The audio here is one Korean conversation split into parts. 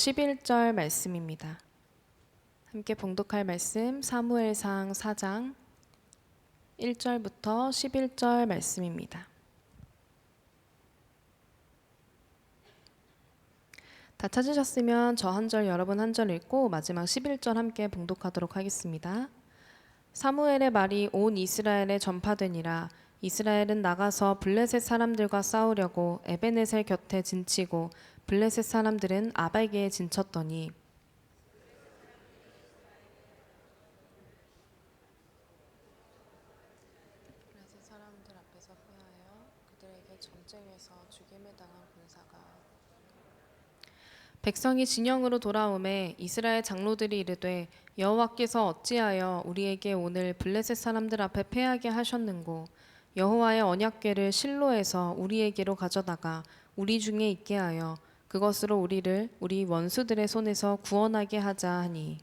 11절 말씀입니다. 함께 봉독할 말씀 사무엘상 4장 1절부터 11절 말씀입니다. 다 찾으셨으면 저 한 절 여러분 한 절 읽고 마지막 11절 함께 봉독하도록 하겠습니다. 사무엘의 말이 온 이스라엘에 전파되니라. 이스라엘은 나가서 블레셋 사람들과 싸우려고 에베네셀 곁에 진치고 블레셋 사람들은 아발게에 진쳤더니 블레셋 사람들 앞에서 패하여 그들에게 전쟁에서 죽임을 당한 군사가 백성이 진영으로 돌아오매 이스라엘 장로들이 이르되 여호와께서 어찌하여 우리에게 오늘 블레셋 사람들 앞에 패하게 하셨는고 여호와의 언약궤를 실로에서 우리에게로 가져다가 우리 중에 있게 하여 그것으로 우리를 우리 원수들의 손에서 구원하게 하자 하니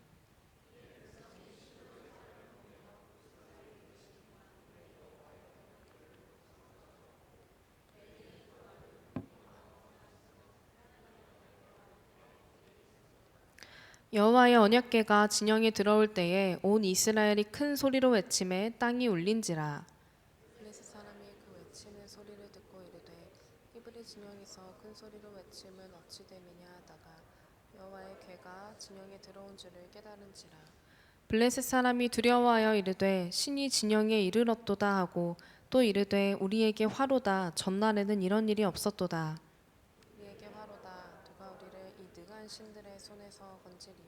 여호와의 언약궤가 진영에 들어올 때에 온 이스라엘이 큰 소리로 외치매 땅이 울린지라. 블레셋 사람이 그 외치는 소리를 듣고 이르되 히브리 진영에서 큰 소리로 외침은 어찌 됨이냐 하다가 여호와의 궤가 진영에 들어온 줄을 깨달은지라. 블레셋 사람이 두려워하여 이르되 신이 진영에 이르렀도다 하고 또 이르되 우리에게 화로다 전날에는 이런 일이 없었도다. 우리에게 화로다 누가 우리를 이 능한 신들의 손에서 건지리요.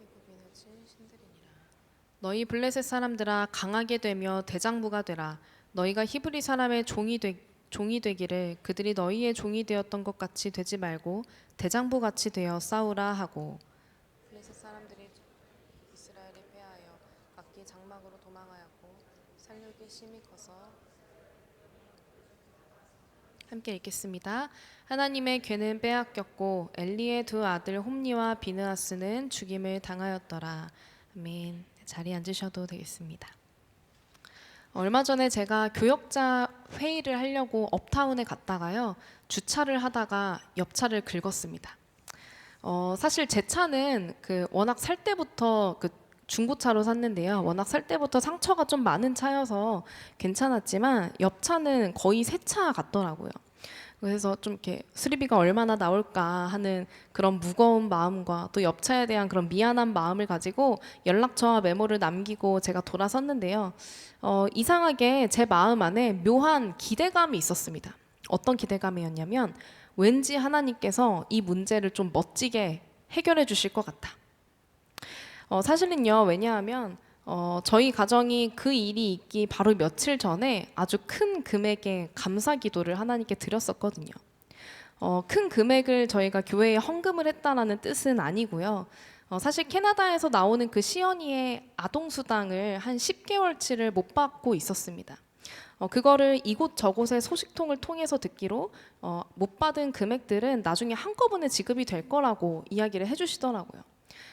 애굽인의 신들이니라. 너희 블레셋 사람들아 강하게 되며 대장부가 되라. 너희가 히브리 사람의 종이 되기를 그들이 너희의 종이 되었던 것 같이 되지 말고 대장부 같이 되어 싸우라 하고. 블레셋 사람들이 이스라엘에 패하여 각기 장막으로 도망하였고 살육이 심히 커서 함께 읽겠습니다. 하나님의 궤는 빼앗겼고 엘리의 두 아들 홈니와 비느하스는 죽임을 당하였더라. 아멘. 자리에 앉으셔도 되겠습니다. 얼마 전에 제가 교역자 회의를 하려고 업타운에 갔다가요 주차를 하다가 옆차를 긁었습니다. 사실 제 차는 워낙 살 때부터 중고차로 샀는데요. 워낙 살 때부터 상처가 좀 많은 차여서 괜찮았지만 옆 차는 거의 새 차 같더라고요. 그래서 좀 이렇게 수리비가 얼마나 나올까 하는 그런 무거운 마음과 또 옆차에 대한 그런 미안한 마음을 가지고 연락처와 메모를 남기고 제가 돌아섰는데요. 이상하게 제 마음 안에 묘한 기대감이 있었습니다. 어떤 기대감이었냐면 왠지 하나님께서 이 문제를 좀 멋지게 해결해 주실 것 같다. 사실은요, 왜냐하면 저희 가정이 그 일이 있기 바로 며칠 전에 아주 큰 금액의 감사 기도를 하나님께 드렸었거든요. 큰 금액을 저희가 교회에 헌금을 했다라는 뜻은 아니고요. 사실 캐나다에서 나오는 그 시연이의 아동수당을 한 10개월치를 못 받고 있었습니다. 그거를 이곳 저곳의 소식통을 통해서 듣기로 못 받은 금액들은 나중에 한꺼번에 지급이 될 거라고 이야기를 해주시더라고요.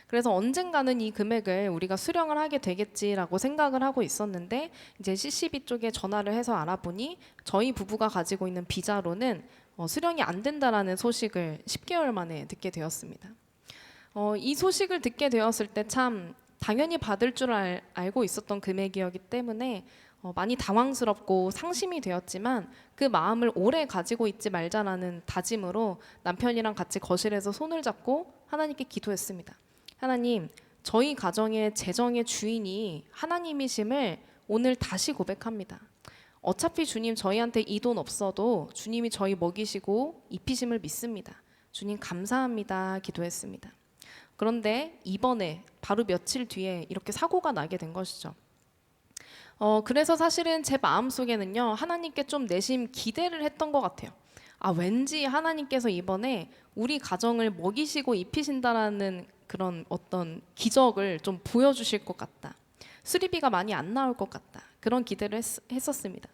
그래서 언젠가는 이 금액을 우리가 수령을 하게 되겠지라고 생각을 하고 있었는데 이제 CCB 쪽에 전화를 해서 알아보니 저희 부부가 가지고 있는 비자로는 수령이 안 된다라는 소식을 10개월 만에 듣게 되었습니다. 이 소식을 듣게 되었을 때 참 당연히 받을 줄 알고 있었던 금액이었기 때문에 많이 당황스럽고 상심이 되었지만 그 마음을 오래 가지고 있지 말자라는 다짐으로 남편이랑 같이 거실에서 손을 잡고 하나님께 기도했습니다. 하나님, 저희 가정의 재정의 주인이 하나님이심을 오늘 다시 고백합니다. 어차피 주님 저희한테 이 돈 없어도 주님이 저희 먹이시고 입히심을 믿습니다. 주님 감사합니다. 기도했습니다. 그런데 이번에 바로 며칠 뒤에 이렇게 사고가 나게 된 것이죠. 그래서 사실은 제 마음속에는요 하나님께 좀 내심 기대를 했던 것 같아요. 왠지 하나님께서 이번에 우리 가정을 먹이시고 입히신다라는 그런 어떤 기적을 좀 보여주실 것 같다. 수리비가 많이 안 나올 것 같다. 그런 기대를 했었습니다.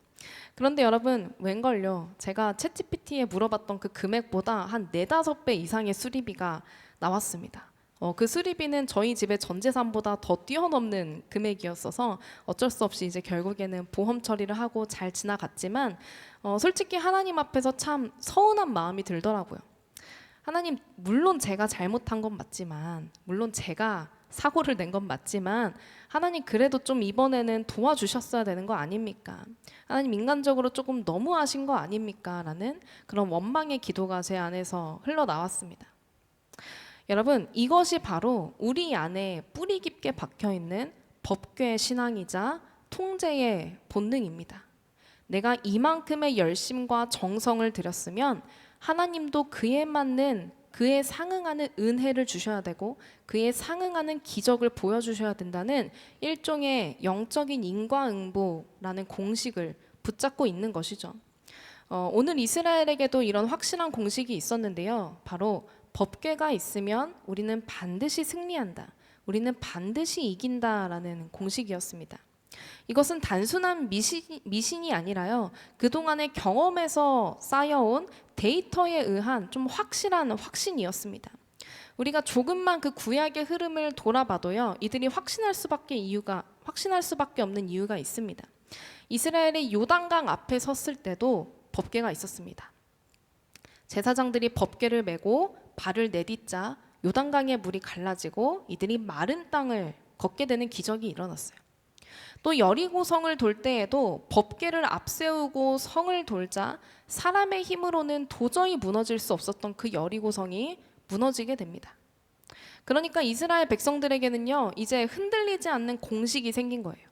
그런데 여러분 웬걸요. 제가 챗GPT에 물어봤던 그 금액보다 한 4-5배 이상의 수리비가 나왔습니다. 그 수리비는 저희 집의 전 재산보다 더 뛰어넘는 금액이었어서 어쩔 수 없이 이제 결국에는 보험 처리를 하고 잘 지나갔지만 솔직히 하나님 앞에서 참 서운한 마음이 들더라고요. 하나님, 물론 제가 잘못한 건 맞지만, 물론 제가 사고를 낸 건 맞지만, 하나님 그래도 좀 이번에는 도와주셨어야 되는 거 아닙니까? 하나님 인간적으로 조금 너무하신 거 아닙니까? 라는 그런 원망의 기도가 제 안에서 흘러나왔습니다. 여러분, 이것이 바로 우리 안에 뿌리 깊게 박혀 있는 법궤 신앙이자 통제의 본능입니다. 내가 이만큼의 열심과 정성을 들였으면 하나님도 그에 맞는, 그에 상응하는 은혜를 주셔야 되고 그에 상응하는 기적을 보여주셔야 된다는 일종의 영적인 인과응보라는 공식을 붙잡고 있는 것이죠. 오늘 이스라엘에게도 이런 확실한 공식이 있었는데요. 바로 법궤가 있으면 우리는 반드시 승리한다. 우리는 반드시 이긴다라는 공식이었습니다. 이것은 단순한 미신이 아니라요. 그동안의 경험에서 쌓여온 데이터에 의한 좀 확실한 확신이었습니다. 우리가 조금만 그 구약의 흐름을 돌아봐도요. 이들이 확신할 수밖에 없는 이유가 있습니다. 이스라엘이 요단강 앞에 섰을 때도 법궤가 있었습니다. 제사장들이 법궤를 메고 발을 내딛자 요단강의 물이 갈라지고 이들이 마른 땅을 걷게 되는 기적이 일어났어요. 또 여리고성을 돌 때에도 법궤를 앞세우고 성을 돌자 사람의 힘으로는 도저히 무너질 수 없었던 그 여리고성이 무너지게 됩니다. 그러니까 이스라엘 백성들에게는요, 이제 흔들리지 않는 공식이 생긴 거예요.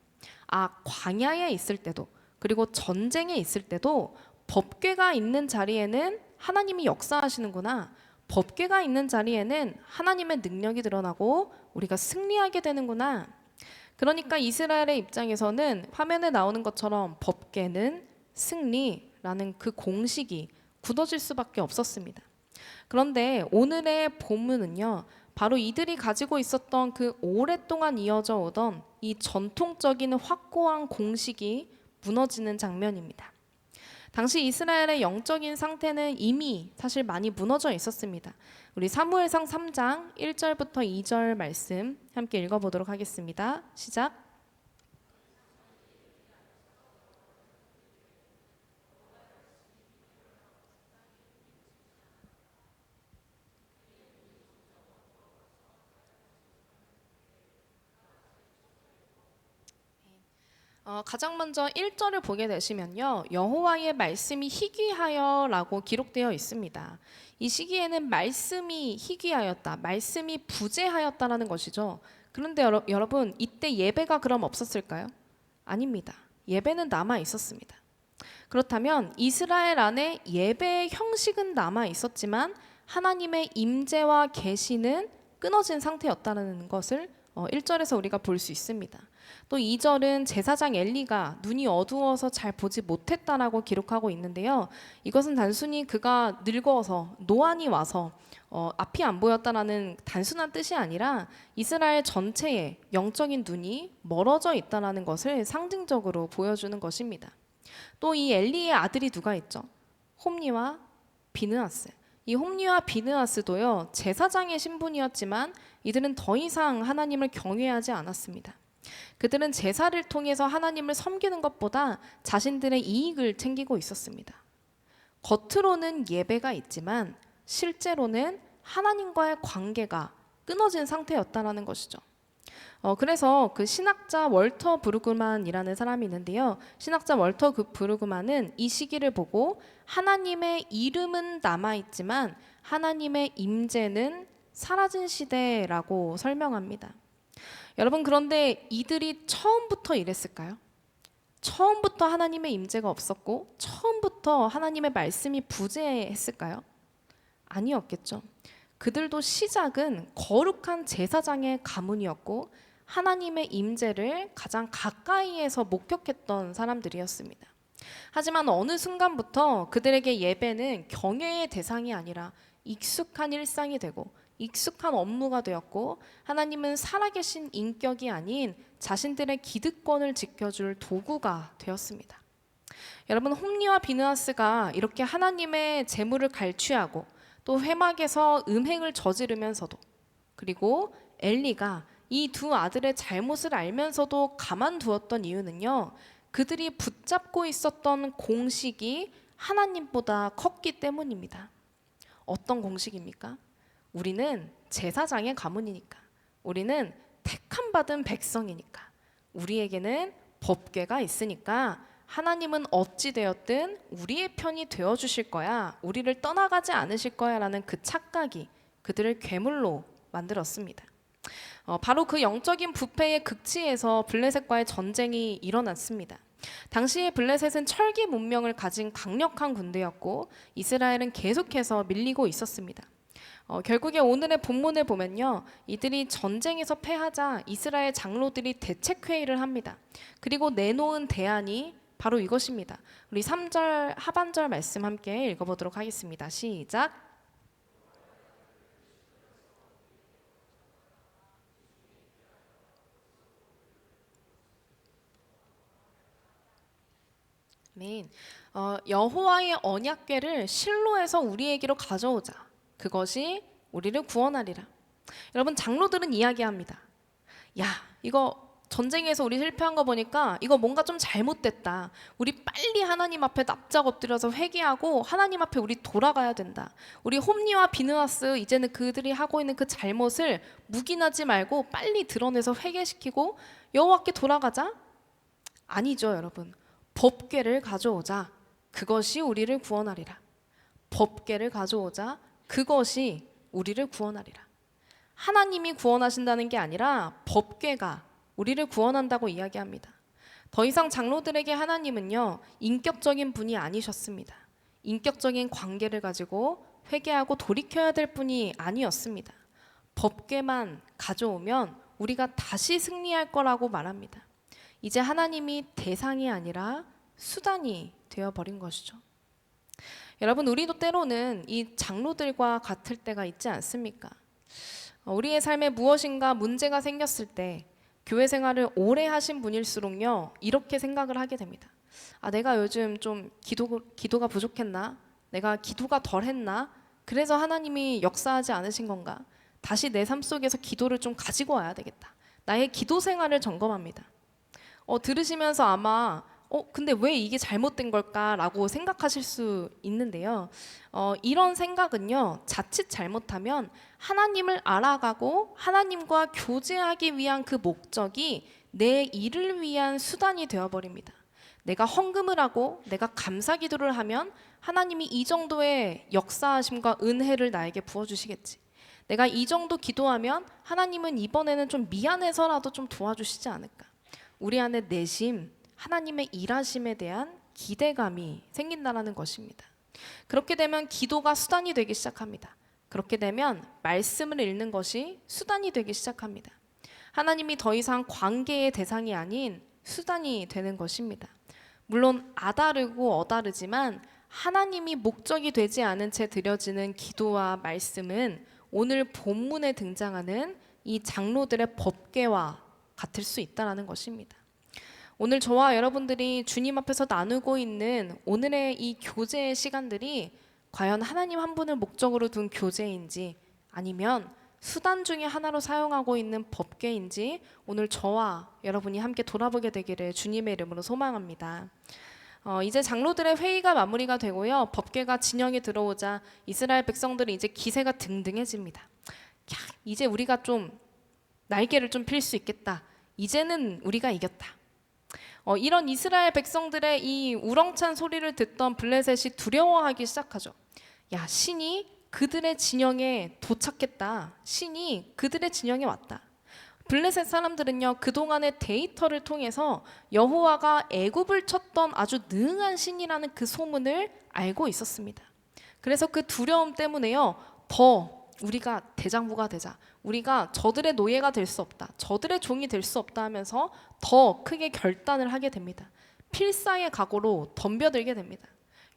광야에 있을 때도, 그리고 전쟁에 있을 때도 법궤가 있는 자리에는 하나님이 역사하시는구나. 법궤가 있는 자리에는 하나님의 능력이 드러나고 우리가 승리하게 되는구나. 그러니까 이스라엘의 입장에서는 화면에 나오는 것처럼 법궤는 승리라는 그 공식이 굳어질 수밖에 없었습니다. 그런데 오늘의 본문은요, 바로 이들이 가지고 있었던 그 오랫동안 이어져 오던 이 전통적인 확고한 공식이 무너지는 장면입니다. 당시 이스라엘의 영적인 상태는 이미 사실 많이 무너져 있었습니다. 우리 사무엘상 3장 1절부터 2절 말씀 함께 읽어보도록 하겠습니다. 시작. 가장 먼저 1절을 보게 되시면요, 여호와의 말씀이 희귀하여라고 기록되어 있습니다. 이 시기에는 말씀이 희귀하였다, 말씀이 부재하였다라는 것이죠. 그런데 여러분, 이때 예배가 그럼 없었을까요? 아닙니다. 예배는 남아 있었습니다. 그렇다면 이스라엘 안에 예배의 형식은 남아 있었지만 하나님의 임재와 계시는 끊어진 상태였다는 것을 1절에서 우리가 볼 수 있습니다. 또 2절은 제사장 엘리가 눈이 어두워서 잘 보지 못했다라고 기록하고 있는데요. 이것은 단순히 그가 늙어서 노안이 와서 앞이 안 보였다라는 단순한 뜻이 아니라 이스라엘 전체의 영적인 눈이 멀어져 있다라는 것을 상징적으로 보여주는 것입니다. 또 이 엘리의 아들이 누가 있죠? 홈니와 비느하스. 이 홈니와 비느하스도요, 제사장의 신분이었지만 이들은 더 이상 하나님을 경외하지 않았습니다. 그들은 제사를 통해서 하나님을 섬기는 것보다 자신들의 이익을 챙기고 있었습니다. 겉으로는 예배가 있지만 실제로는 하나님과의 관계가 끊어진 상태였다라는 것이죠. 그래서 그 신학자 월터 브루그만이라는 사람이 있는데요. 신학자 월터 브루그만은 이 시기를 보고 하나님의 이름은 남아있지만 하나님의 임재는 사라진 시대라고 설명합니다. 여러분, 그런데 이들이 처음부터 이랬을까요? 처음부터 하나님의 임재가 없었고 처음부터 하나님의 말씀이 부재했을까요? 아니었겠죠. 그들도 시작은 거룩한 제사장의 가문이었고 하나님의 임재를 가장 가까이에서 목격했던 사람들이었습니다. 하지만 어느 순간부터 그들에게 예배는 경외의 대상이 아니라 익숙한 일상이 되고 익숙한 업무가 되었고 하나님은 살아계신 인격이 아닌 자신들의 기득권을 지켜줄 도구가 되었습니다. 여러분, 홈리와 비느하스가 이렇게 하나님의 재물을 갈취하고 또 회막에서 음행을 저지르면서도, 그리고 엘리가 이 두 아들의 잘못을 알면서도 가만두었던 이유는요, 그들이 붙잡고 있었던 공식이 하나님보다 컸기 때문입니다. 어떤 공식입니까? 우리는 제사장의 가문이니까, 우리는 택함 받은 백성이니까, 우리에게는 법궤가 있으니까 하나님은 어찌 되었든 우리의 편이 되어 주실 거야, 우리를 떠나가지 않으실 거야라는 그 착각이 그들을 괴물로 만들었습니다. 바로 그 영적인 부패의 극치에서 블레셋과의 전쟁이 일어났습니다. 당시에 블레셋은 철기 문명을 가진 강력한 군대였고 이스라엘은 계속해서 밀리고 있었습니다. 결국에 오늘의 본문을 보면요, 이들이 전쟁에서 패하자 이스라엘 장로들이 대책회의를 합니다. 그리고 내놓은 대안이 바로 이것입니다. 우리 3절 하반절 말씀 함께 읽어보도록 하겠습니다. 시작. 아멘. 여호와의 언약궤를 실로에서 우리에게로 가져오자. 그것이 우리를 구원하리라. 여러분, 장로들은 이야기합니다. 야, 이거 전쟁에서 우리 실패한 거 보니까 이거 뭔가 좀 잘못됐다. 우리 빨리 하나님 앞에 납작 엎드려서 회개하고 하나님 앞에 우리 돌아가야 된다. 우리 홈리와 비느하스, 이제는 그들이 하고 있는 그 잘못을 묵인하지 말고 빨리 드러내서 회개시키고 여호와께 돌아가자? 아니죠, 여러분. 법궤를 가져오자. 그것이 우리를 구원하리라. 법궤를 가져오자. 그것이 우리를 구원하리라. 하나님이 구원하신다는 게 아니라 법궤가 우리를 구원한다고 이야기합니다. 더 이상 장로들에게 하나님은요, 인격적인 분이 아니셨습니다. 인격적인 관계를 가지고 회개하고 돌이켜야 될 분이 아니었습니다. 법궤만 가져오면 우리가 다시 승리할 거라고 말합니다. 이제 하나님이 대상이 아니라 수단이 되어버린 것이죠. 여러분, 우리도 때로는 이 장로들과 같을 때가 있지 않습니까? 우리의 삶에 무엇인가 문제가 생겼을 때 교회 생활을 오래 하신 분일수록요, 이렇게 생각을 하게 됩니다. 내가 요즘 좀 기도가 부족했나? 내가 기도가 덜했나? 그래서 하나님이 역사하지 않으신 건가? 다시 내 삶 속에서 기도를 좀 가지고 와야 되겠다. 나의 기도 생활을 점검합니다. 들으시면서 아마 근데 왜 이게 잘못된 걸까라고 생각하실 수 있는데요. 이런 생각은요, 자칫 잘못하면 하나님을 알아가고 하나님과 교제하기 위한 그 목적이 내 일을 위한 수단이 되어버립니다. 내가 헌금을 하고 내가 감사 기도를 하면 하나님이 이 정도의 역사하심과 은혜를 나에게 부어주시겠지. 내가 이 정도 기도하면 하나님은 이번에는 좀 미안해서라도 좀 도와주시지 않을까. 우리 안에 내심, 하나님의 일하심에 대한 기대감이 생긴다는 것입니다. 그렇게 되면 기도가 수단이 되기 시작합니다. 그렇게 되면 말씀을 읽는 것이 수단이 되기 시작합니다. 하나님이 더 이상 관계의 대상이 아닌 수단이 되는 것입니다. 물론 아다르고 어다르지만 하나님이 목적이 되지 않은 채 드려지는 기도와 말씀은 오늘 본문에 등장하는 이 장로들의 법궤와 같을 수 있다는 것입니다. 오늘 저와 여러분들이 주님 앞에서 나누고 있는 오늘의 이 교제의 시간들이 과연 하나님 한 분을 목적으로 둔 교제인지 아니면 수단 중에 하나로 사용하고 있는 법궤인지 오늘 저와 여러분이 함께 돌아보게 되기를 주님의 이름으로 소망합니다. 이제 장로들의 회의가 마무리가 되고요. 법궤가 진영에 들어오자 이스라엘 백성들이 이제 기세가 등등해집니다. 이제 우리가 좀 날개를 좀 필 수 있겠다. 이제는 우리가 이겼다. 이런 이스라엘 백성들의 이 우렁찬 소리를 듣던 블레셋이 두려워하기 시작하죠. 야, 신이 그들의 진영에 도착했다. 신이 그들의 진영에 왔다. 블레셋 사람들은요, 그동안의 데이터를 통해서 여호와가 애굽을 쳤던 아주 능한 신이라는 그 소문을 알고 있었습니다. 그래서 그 두려움 때문에요, 더 우리가 대장부가 되자, 우리가 저들의 노예가 될 수 없다, 저들의 종이 될 수 없다 하면서 더 크게 결단을 하게 됩니다. 필사의 각오로 덤벼들게 됩니다.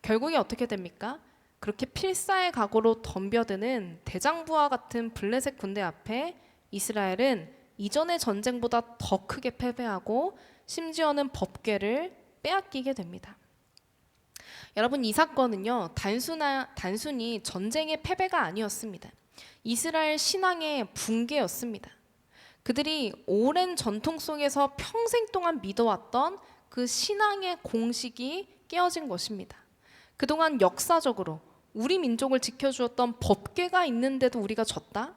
결국에 어떻게 됩니까? 그렇게 필사의 각오로 덤벼드는 대장부와 같은 블레셋 군대 앞에 이스라엘은 이전의 전쟁보다 더 크게 패배하고 심지어는 법궤를 빼앗기게 됩니다. 여러분, 이 사건은요, 단순히 전쟁의 패배가 아니었습니다. 이스라엘 신앙의 붕괴였습니다. 그들이 오랜 전통 속에서 평생 동안 믿어왔던 그 신앙의 공식이 깨어진 것입니다. 그동안 역사적으로 우리 민족을 지켜주었던 법궤가 있는데도 우리가 졌다?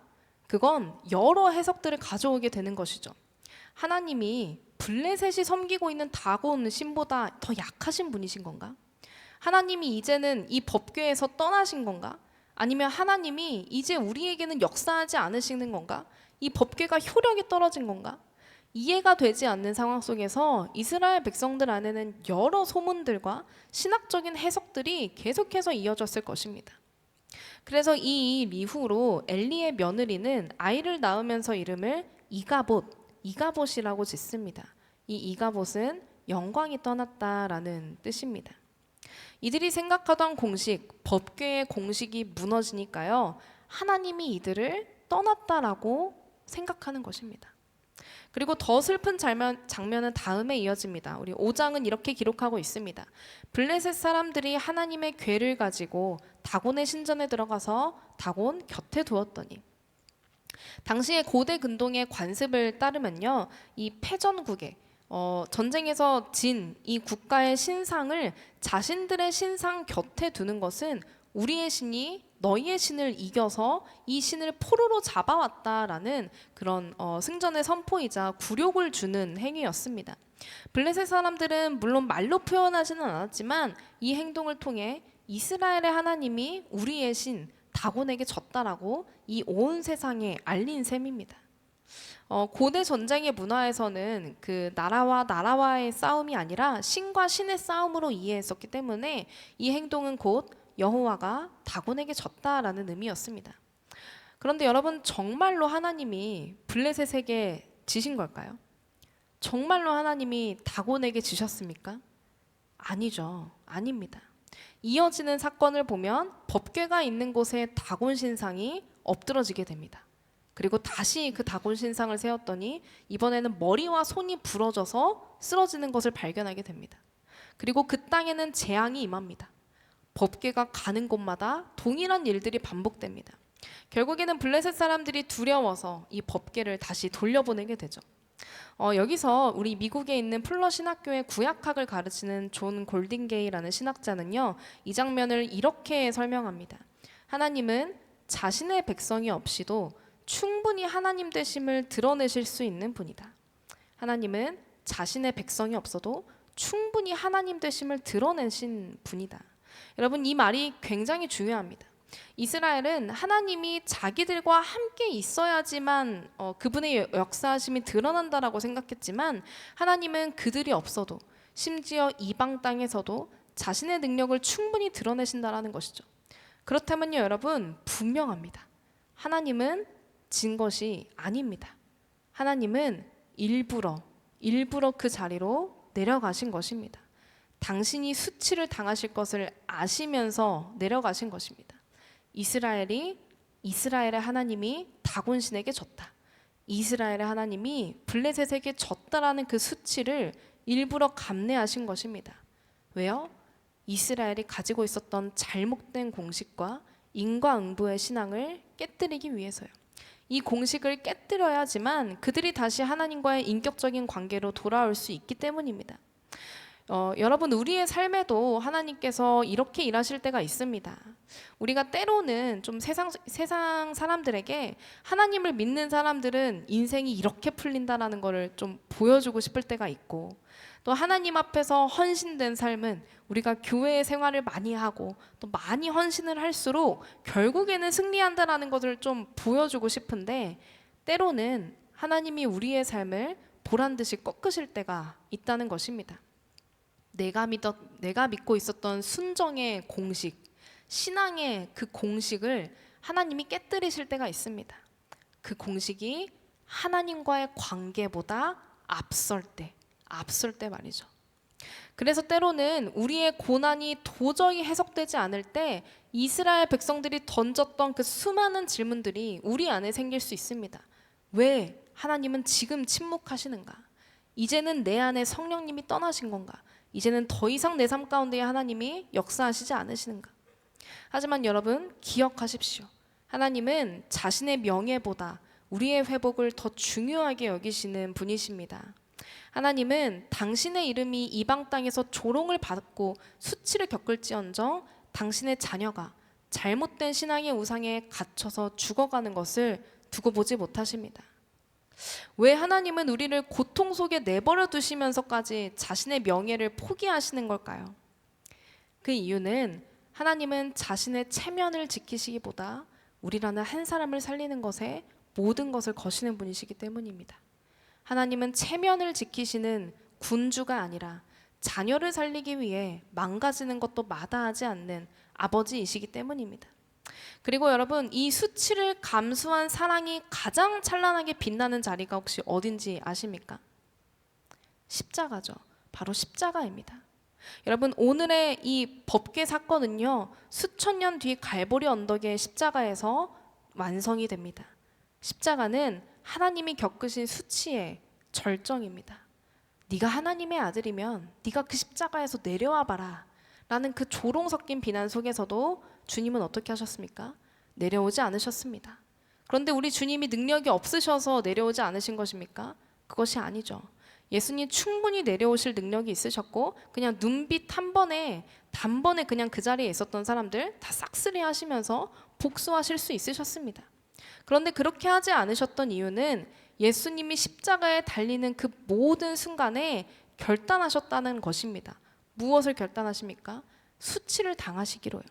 그건 여러 해석들을 가져오게 되는 것이죠. 하나님이 블레셋이 섬기고 있는 다곤 신보다 더 약하신 분이신 건가? 하나님이 이제는 이 법궤에서 떠나신 건가? 아니면 하나님이 이제 우리에게는 역사하지 않으시는 건가? 이 법궤가 효력이 떨어진 건가? 이해가 되지 않는 상황 속에서 이스라엘 백성들 안에는 여러 소문들과 신학적인 해석들이 계속해서 이어졌을 것입니다. 그래서 이 일 이후로 엘리의 며느리는 아이를 낳으면서 이름을 이가봇이라고 짓습니다. 이 이가봇은 영광이 떠났다라는 뜻입니다. 이들이 생각하던 공식, 법궤의 공식이 무너지니까요, 하나님이 이들을 떠났다라고 생각하는 것입니다. 그리고 더 슬픈 장면은 다음에 이어집니다. 우리 5장은 이렇게 기록하고 있습니다. 블레셋 사람들이 하나님의 궤를 가지고 다곤의 신전에 들어가서 다곤 곁에 두었더니, 당시의 고대 근동의 관습을 따르면요, 이 패전국에 전쟁에서 진 이 국가의 신상을 자신들의 신상 곁에 두는 것은 우리의 신이 너희의 신을 이겨서 이 신을 포로로 잡아왔다라는 그런 승전의 선포이자 굴욕을 주는 행위였습니다. 블레셋 사람들은 물론 말로 표현하지는 않았지만 이 행동을 통해 이스라엘의 하나님이 우리의 신 다곤에게 졌다라고 이 온 세상에 알린 셈입니다. 고대 전쟁의 문화에서는 그 나라와의 싸움이 아니라 신과 신의 싸움으로 이해했었기 때문에 이 행동은 곧 여호와가 다곤에게 졌다라는 의미였습니다. 그런데 여러분, 정말로 하나님이 블레셋에게 지신 걸까요? 정말로 하나님이 다곤에게 지셨습니까? 아니죠. 아닙니다. 이어지는 사건을 보면 법궤가 있는 곳에 다곤 신상이 엎드러지게 됩니다. 그리고 다시 그 다곤 신상을 세웠더니 이번에는 머리와 손이 부러져서 쓰러지는 것을 발견하게 됩니다. 그리고 그 땅에는 재앙이 임합니다. 법궤가 가는 곳마다 동일한 일들이 반복됩니다. 결국에는 블레셋 사람들이 두려워서 이 법궤를 다시 돌려보내게 되죠. 여기서 우리 미국에 있는 풀러 신학교의 구약학을 가르치는 존 골딩게이라는 신학자는요, 이 장면을 이렇게 설명합니다. 하나님은 자신의 백성이 없이도 충분히 하나님 되심을 드러내실 수 있는 분이다. 하나님은 자신의 백성이 없어도 충분히 하나님 되심을 드러내신 분이다. 여러분, 이 말이 굉장히 중요합니다. 이스라엘은 하나님이 자기들과 함께 있어야지만 그분의 역사하심이 드러난다라고 생각했지만, 하나님은 그들이 없어도 심지어 이방 땅에서도 자신의 능력을 충분히 드러내신다라는 것이죠. 그렇다면요, 여러분, 분명합니다. 하나님은 진 것이 아닙니다. 하나님은 일부러 그 자리로 내려가신 것입니다. 당신이 수치를 당하실 것을 아시면서 내려가신 것입니다. 이스라엘의 하나님이 다곤신에게 졌다. 이스라엘의 하나님이 블레셋에게 졌다라는 그 수치를 일부러 감내하신 것입니다. 왜요? 이스라엘이 가지고 있었던 잘못된 공식과 인과응보의 신앙을 깨뜨리기 위해서요. 이 공식을 깨뜨려야지만 그들이 다시 하나님과의 인격적인 관계로 돌아올 수 있기 때문입니다. 여러분, 우리의 삶에도 하나님께서 이렇게 일하실 때가 있습니다. 우리가 때로는 좀 세상 사람들에게 하나님을 믿는 사람들은 인생이 이렇게 풀린다라는 것을 좀 보여주고 싶을 때가 있고, 또 하나님 앞에서 헌신된 삶은 우리가 교회 생활을 많이 하고 또 많이 헌신을 할수록 결국에는 승리한다라는 것을 좀 보여주고 싶은데, 때로는 하나님이 우리의 삶을 보란 듯이 꺾으실 때가 있다는 것입니다. 내가 믿고 있었던 순정의 공식, 신앙의 그 공식을 하나님이 깨뜨리실 때가 있습니다. 그 공식이 하나님과의 관계보다 앞설 때 말이죠. 그래서 때로는 우리의 고난이 도저히 해석되지 않을 때 이스라엘 백성들이 던졌던 그 수많은 질문들이 우리 안에 생길 수 있습니다. 왜 하나님은 지금 침묵하시는가? 이제는 내 안에 성령님이 떠나신 건가? 이제는 더 이상 내 삶 가운데 하나님이 역사하시지 않으시는가? 하지만 여러분, 기억하십시오. 하나님은 자신의 명예보다 우리의 회복을 더 중요하게 여기시는 분이십니다. 하나님은 당신의 이름이 이방 땅에서 조롱을 받고 수치를 겪을지언정 당신의 자녀가 잘못된 신앙의 우상에 갇혀서 죽어가는 것을 두고 보지 못하십니다. 왜 하나님은 우리를 고통 속에 내버려 두시면서까지 자신의 명예를 포기하시는 걸까요? 그 이유는 하나님은 자신의 체면을 지키시기보다 우리라는 한 사람을 살리는 것에 모든 것을 거시는 분이시기 때문입니다. 하나님은 체면을 지키시는 군주가 아니라 자녀를 살리기 위해 망가지는 것도 마다하지 않는 아버지이시기 때문입니다. 그리고 여러분, 이 수치를 감수한 사랑이 가장 찬란하게 빛나는 자리가 혹시 어딘지 아십니까? 십자가죠. 바로 십자가입니다. 여러분, 오늘의 이 법궤 사건은요, 수천 년 뒤 갈보리 언덕의 십자가에서 완성이 됩니다. 십자가는 하나님이 겪으신 수치의 절정입니다. 네가 하나님의 아들이면 네가 그 십자가에서 내려와 봐라 라는 그 조롱 섞인 비난 속에서도 주님은 어떻게 하셨습니까? 내려오지 않으셨습니다. 그런데 우리 주님이 능력이 없으셔서 내려오지 않으신 것입니까? 그것이 아니죠. 예수님 충분히 내려오실 능력이 있으셨고 그냥 눈빛 한 번에 단번에 그냥 그 자리에 있었던 사람들 다 싹쓸이 하시면서 복수하실 수 있으셨습니다. 그런데 그렇게 하지 않으셨던 이유는 예수님이 십자가에 달리는 그 모든 순간에 결단하셨다는 것입니다. 무엇을 결단하십니까? 수치를 당하시기로요.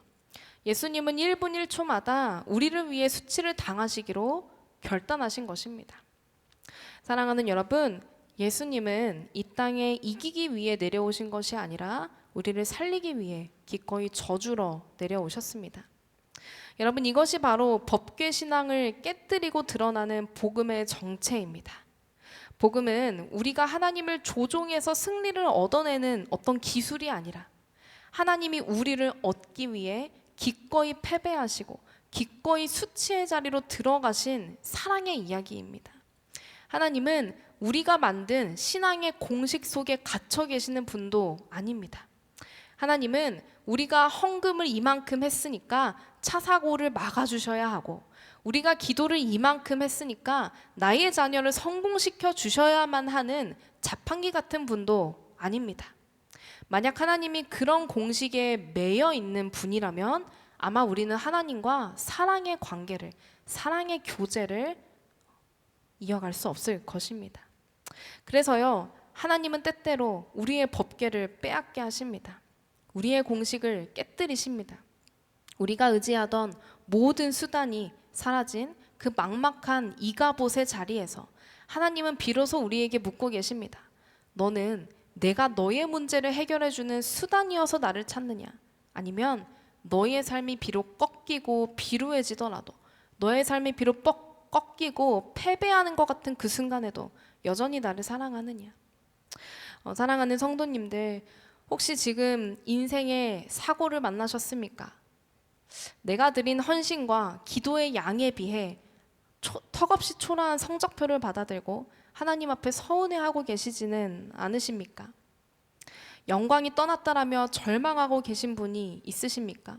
예수님은 1분 1초마다 우리를 위해 수치를 당하시기로 결단하신 것입니다. 사랑하는 여러분, 예수님은 이 땅에 이기기 위해 내려오신 것이 아니라 우리를 살리기 위해 기꺼이 저주러 내려오셨습니다. 여러분, 이것이 바로 법궤 신앙을 깨뜨리고 드러나는 복음의 정체입니다. 복음은 우리가 하나님을 조종해서 승리를 얻어내는 어떤 기술이 아니라 하나님이 우리를 얻기 위해 기꺼이 패배하시고 기꺼이 수치의 자리로 들어가신 사랑의 이야기입니다. 하나님은 우리가 만든 신앙의 공식 속에 갇혀 계시는 분도 아닙니다. 하나님은 우리가 헌금을 이만큼 했으니까 차 사고를 막아주셔야 하고 우리가 기도를 이만큼 했으니까 나의 자녀를 성공시켜 주셔야만 하는 자판기 같은 분도 아닙니다. 만약 하나님이 그런 공식에 매여 있는 분이라면 아마 우리는 하나님과 사랑의 관계를, 사랑의 교제를 이어갈 수 없을 것입니다. 그래서요, 하나님은 때때로 우리의 법궤를 빼앗게 하십니다. 우리의 공식을 깨뜨리십니다. 우리가 의지하던 모든 수단이 사라진 그 막막한 이가봇의 자리에서 하나님은 비로소 우리에게 묻고 계십니다. 너는 내가 너의 문제를 해결해주는 수단이어서 나를 찾느냐? 아니면 너의 삶이 비록 꺾이고 비루해지더라도 너의 삶이 비록 꺾이고 패배하는 것 같은 그 순간에도 여전히 나를 사랑하느냐? 사랑하는 성도님들, 혹시 지금 인생의 사고를 만나셨습니까? 내가 드린 헌신과 기도의 양에 비해 턱없이 초라한 성적표를 받아들고 하나님 앞에 서운해하고 계시지는 않으십니까? 영광이 떠났다라며 절망하고 계신 분이 있으십니까?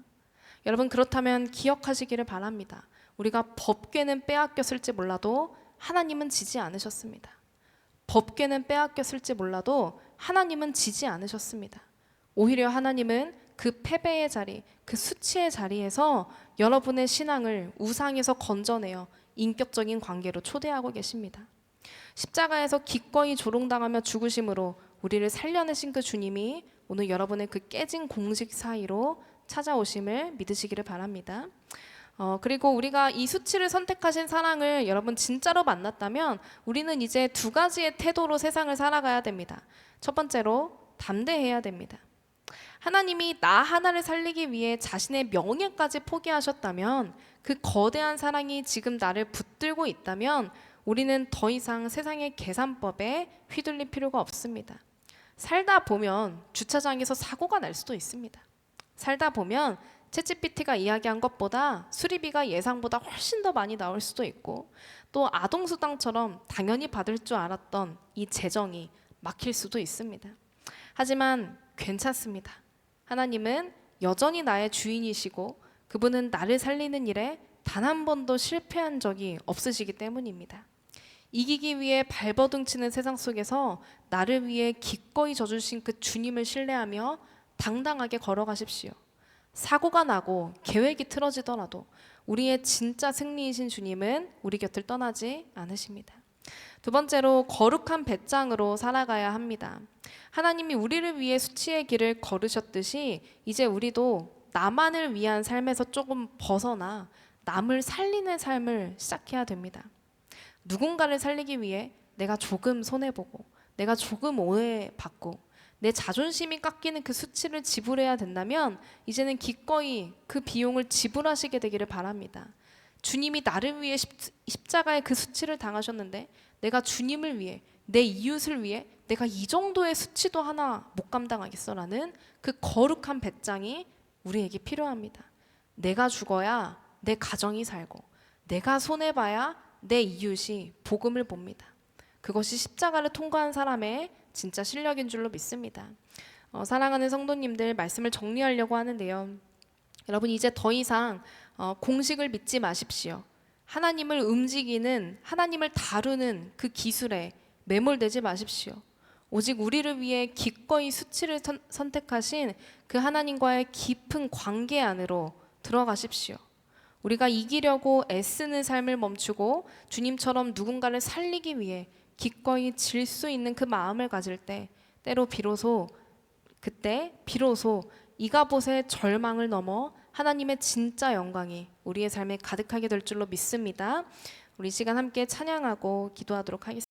여러분, 그렇다면 기억하시기를 바랍니다. 우리가 법궤는 빼앗겼을지 몰라도 하나님은 지지 않으셨습니다. 법궤는 빼앗겼을지 몰라도 하나님은 지지 않으셨습니다. 오히려 하나님은 그 패배의 자리, 그 수치의 자리에서 여러분의 신앙을 우상에서 건져내어 인격적인 관계로 초대하고 계십니다. 십자가에서 기꺼이 조롱당하며 죽으심으로 우리를 살려내신 그 주님이 오늘 여러분의 그 깨진 공식 사이로 찾아오심을 믿으시기를 바랍니다. 그리고 우리가 이 수치를 선택하신 사랑을 여러분 진짜로 만났다면 우리는 이제 두 가지의 태도로 세상을 살아가야 됩니다. 첫 번째로 담대해야 됩니다. 하나님이 나 하나를 살리기 위해 자신의 명예까지 포기하셨다면, 그 거대한 사랑이 지금 나를 붙들고 있다면 우리는 더 이상 세상의 계산법에 휘둘릴 필요가 없습니다. 살다 보면 주차장에서 사고가 날 수도 있습니다. 살다 보면 챗GPT가 이야기한 것보다 수리비가 예상보다 훨씬 더 많이 나올 수도 있고, 또 아동수당처럼 당연히 받을 줄 알았던 이 재정이 막힐 수도 있습니다. 하지만 괜찮습니다. 하나님은 여전히 나의 주인이시고 그분은 나를 살리는 일에 단 한 번도 실패한 적이 없으시기 때문입니다. 이기기 위해 발버둥치는 세상 속에서 나를 위해 기꺼이 져주신 그 주님을 신뢰하며 당당하게 걸어가십시오. 사고가 나고 계획이 틀어지더라도 우리의 진짜 승리이신 주님은 우리 곁을 떠나지 않으십니다. 두 번째로 거룩한 배짱으로 살아가야 합니다. 하나님이 우리를 위해 수치의 길을 걸으셨듯이 이제 우리도 나만을 위한 삶에서 조금 벗어나 남을 살리는 삶을 시작해야 됩니다. 누군가를 살리기 위해 내가 조금 손해보고 내가 조금 오해받고 내 자존심이 깎이는 그 수치를 지불해야 된다면 이제는 기꺼이 그 비용을 지불하시게 되기를 바랍니다. 주님이 나를 위해 십자가의 그 수치를 당하셨는데 내가 주님을 위해 내 이웃을 위해 내가 이 정도의 수치도 하나 못 감당하겠어라는 그 거룩한 배짱이 우리에게 필요합니다. 내가 죽어야 내 가정이 살고 내가 손해봐야 내 이웃이 복음을 봅니다. 그것이 십자가를 통과한 사람의 진짜 실력인 줄로 믿습니다. 사랑하는 성도님들, 말씀을 정리하려고 하는데요. 여러분, 이제 더 이상 공식을 믿지 마십시오. 하나님을 움직이는, 하나님을 다루는 그 기술에 매몰되지 마십시오. 오직 우리를 위해 기꺼이 수치를 선택하신 그 하나님과의 깊은 관계 안으로 들어가십시오. 우리가 이기려고 애쓰는 삶을 멈추고 주님처럼 누군가를 살리기 위해 기꺼이 질 수 있는 그 마음을 가질 때 때로 비로소 이가봇의 절망을 넘어 하나님의 진짜 영광이 우리의 삶에 가득하게 될 줄로 믿습니다. 우리 시간 함께 찬양하고 기도하도록 하겠습니다.